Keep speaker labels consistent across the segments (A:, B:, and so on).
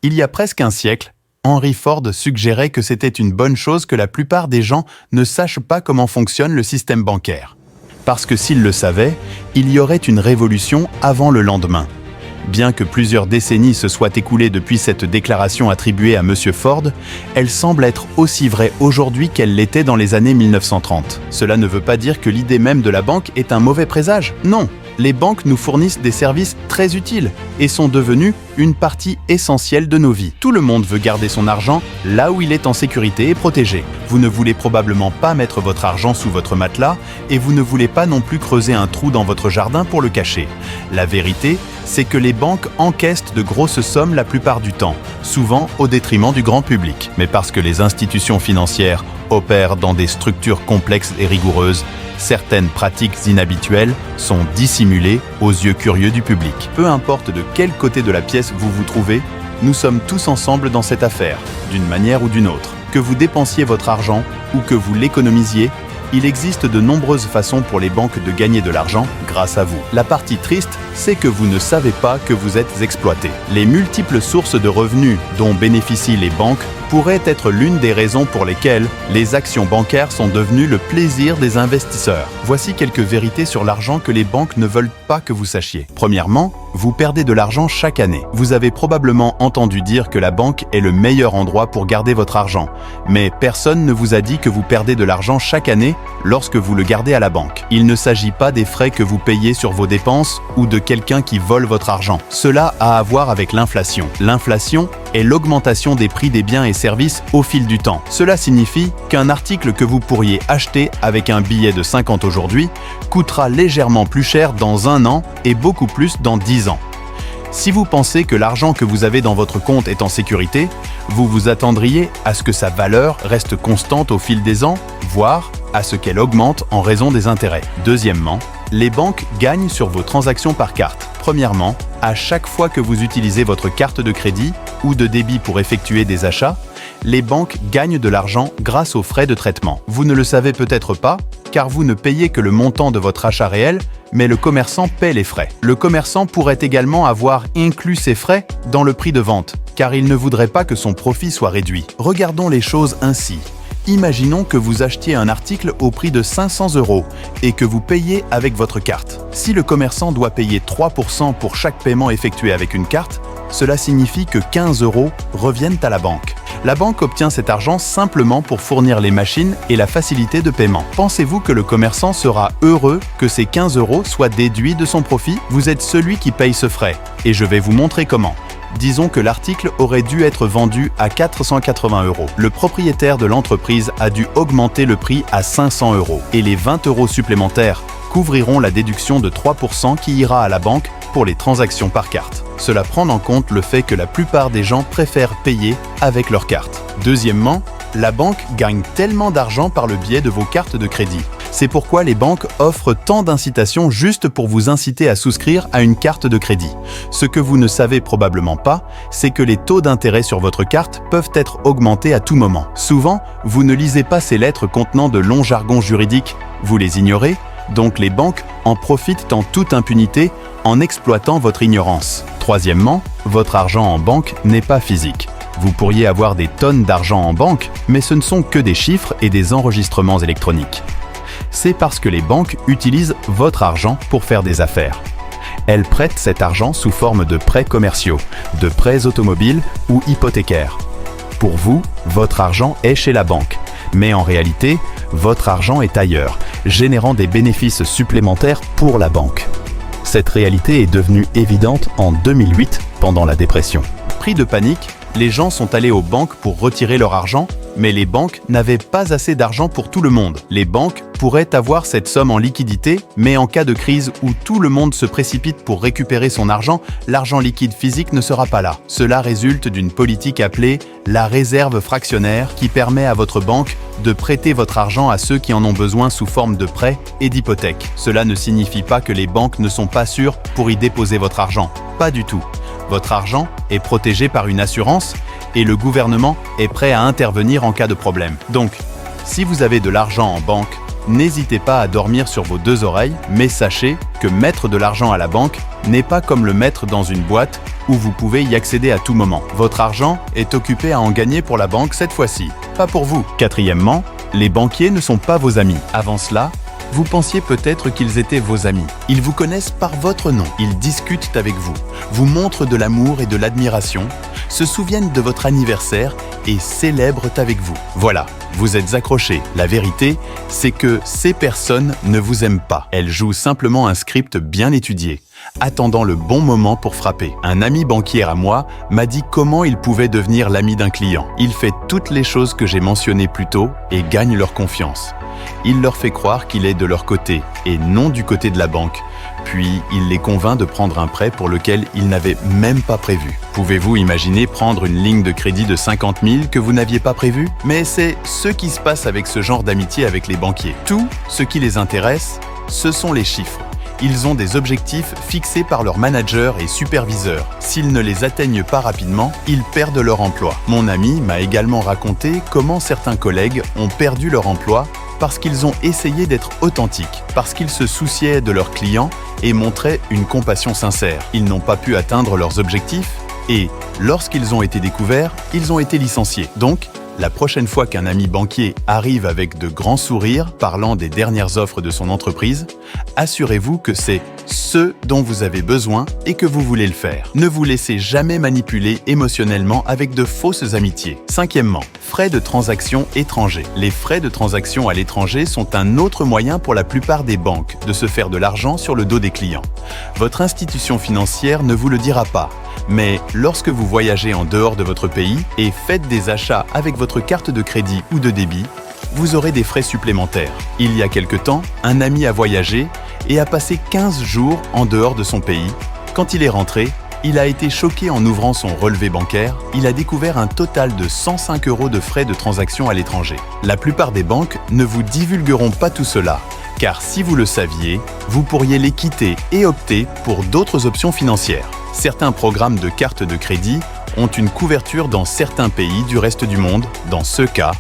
A: Il y a presque un siècle, Henry Ford suggérait que c'était une bonne chose que la plupart des gens ne sachent pas comment fonctionne le système bancaire. Parce que s'ils le savaient, il y aurait une révolution avant le lendemain. Bien que plusieurs décennies se soient écoulées depuis cette déclaration attribuée à M. Ford, elle semble être aussi vraie aujourd'hui qu'elle l'était dans les années 1930. Cela ne veut pas dire que l'idée même de la banque est un mauvais présage. Non, les banques nous fournissent des services très utiles et sont devenues une partie essentielle de nos vies. Tout le monde veut garder son argent là où il est en sécurité et protégé. Vous ne voulez probablement pas mettre votre argent sous votre matelas et vous ne voulez pas non plus creuser un trou dans votre jardin pour le cacher. La vérité, c'est que les banques encaissent de grosses sommes la plupart du temps, souvent au détriment du grand public. Mais parce que les institutions financières opèrent dans des structures complexes et rigoureuses, certaines pratiques inhabituelles sont dissimulées aux yeux curieux du public. Peu importe de quel côté de la pièce vous vous trouvez, nous sommes tous ensemble dans cette affaire, d'une manière ou d'une autre. Que vous dépensiez votre argent ou que vous l'économisiez, il existe de nombreuses façons pour les banques de gagner de l'argent grâce à vous. La partie triste, c'est que vous ne savez pas que vous êtes exploité. Les multiples sources de revenus dont bénéficient les banques pourraient être l'une des raisons pour lesquelles les actions bancaires sont devenues le plaisir des investisseurs. Voici quelques vérités sur l'argent que les banques ne veulent pas que vous sachiez. Premièrement, vous perdez de l'argent chaque année. Vous avez probablement entendu dire que la banque est le meilleur endroit pour garder votre argent, mais personne ne vous a dit que vous perdez de l'argent chaque année lorsque vous le gardez à la banque. Il ne s'agit pas des frais que vous payez sur vos dépenses ou de quelqu'un qui vole votre argent. Cela a à voir avec l'inflation. L'inflation est l'augmentation des prix des biens et services au fil du temps. Cela signifie qu'un article que vous pourriez acheter avec un billet de 50 aujourd'hui coûtera légèrement plus cher dans 1 an et beaucoup plus dans 10 ans. Si vous pensez que l'argent que vous avez dans votre compte est en sécurité, vous vous attendriez à ce que sa valeur reste constante au fil des ans, voire à ce qu'elle augmente en raison des intérêts. Deuxièmement, les banques gagnent sur vos transactions par carte. Premièrement, à chaque fois que vous utilisez votre carte de crédit ou de débit pour effectuer des achats, les banques gagnent de l'argent grâce aux frais de traitement. Vous ne le savez peut-être pas, car vous ne payez que le montant de votre achat réel, mais le commerçant paie les frais. Le commerçant pourrait également avoir inclus ces frais dans le prix de vente, car il ne voudrait pas que son profit soit réduit. Regardons les choses ainsi. Imaginons que vous achetiez un article au prix de 500 € et que vous payez avec votre carte. Si le commerçant doit payer 3% pour chaque paiement effectué avec une carte, cela signifie que 15 € reviennent à la banque. La banque obtient cet argent simplement pour fournir les machines et la facilité de paiement. Pensez-vous que le commerçant sera heureux que ces 15 € soient déduits de son profit? Vous êtes celui qui paye ce frais, et je vais vous montrer comment. Disons que l'article aurait dû être vendu à 480 €. Le propriétaire de l'entreprise a dû augmenter le prix à 500 € et les 20 € supplémentaires couvriront la déduction de 3% qui ira à la banque pour les transactions par carte. Cela prend en compte le fait que la plupart des gens préfèrent payer avec leur carte. Deuxièmement, la banque gagne tellement d'argent par le biais de vos cartes de crédit. C'est pourquoi les banques offrent tant d'incitations juste pour vous inciter à souscrire à une carte de crédit. Ce que vous ne savez probablement pas, c'est que les taux d'intérêt sur votre carte peuvent être augmentés à tout moment. Souvent, vous ne lisez pas ces lettres contenant de longs jargons juridiques, vous les ignorez, donc les banques en profitent en toute impunité en exploitant votre ignorance. Troisièmement, votre argent en banque n'est pas physique. Vous pourriez avoir des tonnes d'argent en banque, mais ce ne sont que des chiffres et des enregistrements électroniques. C'est parce que les banques utilisent votre argent pour faire des affaires. Elles prêtent cet argent sous forme de prêts commerciaux, de prêts automobiles ou hypothécaires. Pour vous, votre argent est chez la banque, mais en réalité, votre argent est ailleurs, générant des bénéfices supplémentaires pour la banque. Cette réalité est devenue évidente en 2008, pendant la dépression. Pris de panique, les gens sont allés aux banques pour retirer leur argent, mais les banques n'avaient pas assez d'argent pour tout le monde. Les banques pourraient avoir cette somme en liquidité, mais en cas de crise où tout le monde se précipite pour récupérer son argent, l'argent liquide physique ne sera pas là. Cela résulte d'une politique appelée la réserve fractionnaire qui permet à votre banque de prêter votre argent à ceux qui en ont besoin sous forme de prêts et d'hypothèques. Cela ne signifie pas que les banques ne sont pas sûres pour y déposer votre argent. Pas du tout. Votre argent est protégé par une assurance et le gouvernement est prêt à intervenir en cas de problème. Donc, si vous avez de l'argent en banque, n'hésitez pas à dormir sur vos deux oreilles, mais sachez que mettre de l'argent à la banque n'est pas comme le mettre dans une boîte où vous pouvez y accéder à tout moment. Votre argent est occupé à en gagner pour la banque cette fois-ci, pas pour vous. Quatrièmement, les banquiers ne sont pas vos amis. Avant cela, vous pensiez peut-être qu'ils étaient vos amis. Ils vous connaissent par votre nom, ils discutent avec vous, vous montrent de l'amour et de l'admiration, se souviennent de votre anniversaire et célèbrent avec vous. Voilà, vous êtes accrochés. La vérité, c'est que ces personnes ne vous aiment pas. Elles jouent simplement un script bien étudié, attendant le bon moment pour frapper. Un ami banquier à moi m'a dit comment il pouvait devenir l'ami d'un client. Il fait toutes les choses que j'ai mentionnées plus tôt et gagne leur confiance. Il leur fait croire qu'il est de leur côté et non du côté de la banque. Puis, il les convainc de prendre un prêt pour lequel ils n'avaient même pas prévu. Pouvez-vous imaginer prendre une ligne de crédit de 50 000 que vous n'aviez pas prévu? Mais c'est ce qui se passe avec ce genre d'amitié avec les banquiers. Tout ce qui les intéresse, ce sont les chiffres. Ils ont des objectifs fixés par leurs managers et superviseurs. S'ils ne les atteignent pas rapidement, ils perdent leur emploi. Mon ami m'a également raconté comment certains collègues ont perdu leur emploi parce qu'ils ont essayé d'être authentiques, parce qu'ils se souciaient de leurs clients et montraient une compassion sincère. Ils n'ont pas pu atteindre leurs objectifs et, lorsqu'ils ont été découverts, ils ont été licenciés. Donc, la prochaine fois qu'un ami banquier arrive avec de grands sourires parlant des dernières offres de son entreprise, assurez-vous que c'est ce dont vous avez besoin et que vous voulez le faire. Ne vous laissez jamais manipuler émotionnellement avec de fausses amitiés. Cinquièmement, frais de transaction étrangers. Les frais de transaction à l'étranger sont un autre moyen pour la plupart des banques de se faire de l'argent sur le dos des clients. Votre institution financière ne vous le dira pas, mais lorsque vous voyagez en dehors de votre pays et faites des achats avec votre carte de crédit ou de débit, vous aurez des frais supplémentaires. Il y a quelque temps, un ami a voyagé et a passé 15 jours en dehors de son pays. Quand il est rentré, il a été choqué en ouvrant son relevé bancaire. Il a découvert un total de 105 € de frais de transaction à l'étranger. La plupart des banques ne vous divulgueront pas tout cela, car si vous le saviez, vous pourriez les quitter et opter pour d'autres options financières. Certains programmes de carte de crédit ont une couverture dans certains pays du reste du monde. Dans ce cas,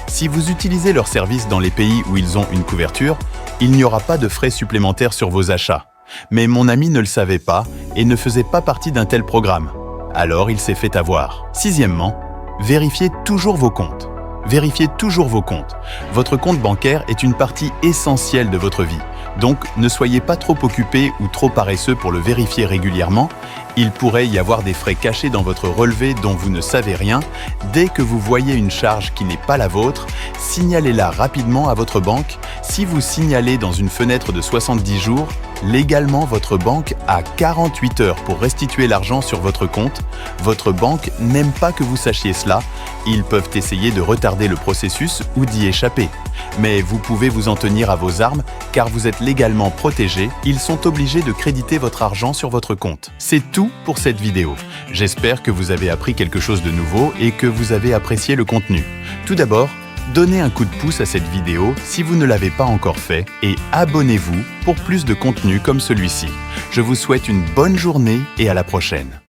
A: si vous utilisez leurs services dans les pays où ils ont une couverture, il n'y aura pas de frais supplémentaires sur vos achats. Mais mon ami ne le savait pas et ne faisait pas partie d'un tel programme. Alors il s'est fait avoir. Sixièmement, vérifiez toujours vos comptes. Vérifiez toujours vos comptes. Votre compte bancaire est une partie essentielle de votre vie. Donc, ne soyez pas trop occupé ou trop paresseux pour le vérifier régulièrement. Il pourrait y avoir des frais cachés dans votre relevé dont vous ne savez rien. Dès que vous voyez une charge qui n'est pas la vôtre, signalez-la rapidement à votre banque. Si vous signalez dans une fenêtre de 70 jours, légalement votre banque a 48 heures pour restituer l'argent sur votre compte. Votre banque n'aime pas que vous sachiez cela. Ils peuvent essayer de retarder le processus ou d'y échapper. Mais vous pouvez vous en tenir à vos armes car vous êtes légalement protégé. Ils sont obligés de créditer votre argent sur votre compte. C'est tout pour cette vidéo. J'espère que vous avez appris quelque chose de nouveau et que vous avez apprécié le contenu. Tout d'abord, donnez un coup de pouce à cette vidéo si vous ne l'avez pas encore fait et abonnez-vous pour plus de contenu comme celui-ci. Je vous souhaite une bonne journée et à la prochaine.